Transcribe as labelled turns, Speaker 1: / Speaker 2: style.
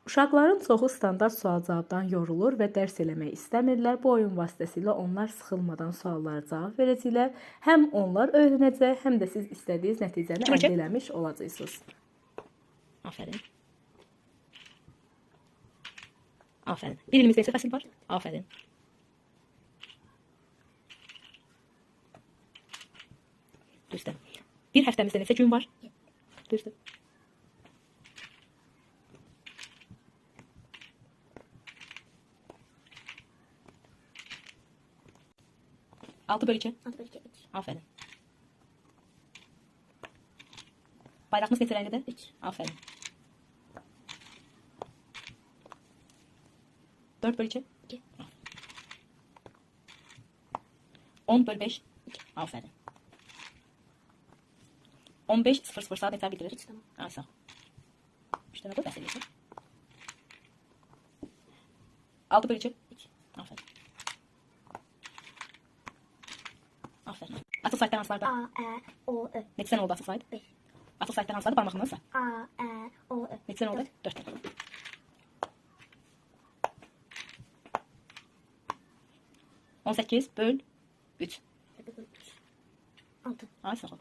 Speaker 1: Uşaqların çoxu standart sual-cavabdan yorulur və dərs eləmək istəmirlər. Bu oyun vasitəsilə onlar sıxılmadan suallara cavab verəcəklər. Həm onlar öyrənəcək, həm də siz istədiyiniz nəticəni əldə eləmiş olacaqsınız.
Speaker 2: Aferin. Aferin. Bir elimizde ise fasil var. Aferin. Düzdür. Bir həftəmizdə neçə gün var? Düzdür. Altı bölü iki.
Speaker 3: 6 bölü 2, 3.
Speaker 2: Aferin. Bayrağımız neçə rənglidir?
Speaker 3: 3.
Speaker 2: Aferin. 4 bölü 2.
Speaker 3: 2.
Speaker 2: 10 bölü 5. 2. Aferin. 15 0 0 saat neçə bildirir?
Speaker 3: 3 tamam.
Speaker 2: Ay sağ ol. 3 dənə qoy bəs eləyirsən. 6 bölü 2.
Speaker 3: 3.
Speaker 2: Aferin. Aferin. Asıl saytlar hansılardır?
Speaker 3: A, E, O, Ö.
Speaker 2: Neçə oldu asıl sayt?
Speaker 3: 5.
Speaker 2: Asıl saytlar hansılardır? Barmağından say.
Speaker 3: A, E, O, Ö.
Speaker 2: Neçə oldu? 4 tane. On 8 böl 3.
Speaker 3: 6.
Speaker 2: Ay sağ ol.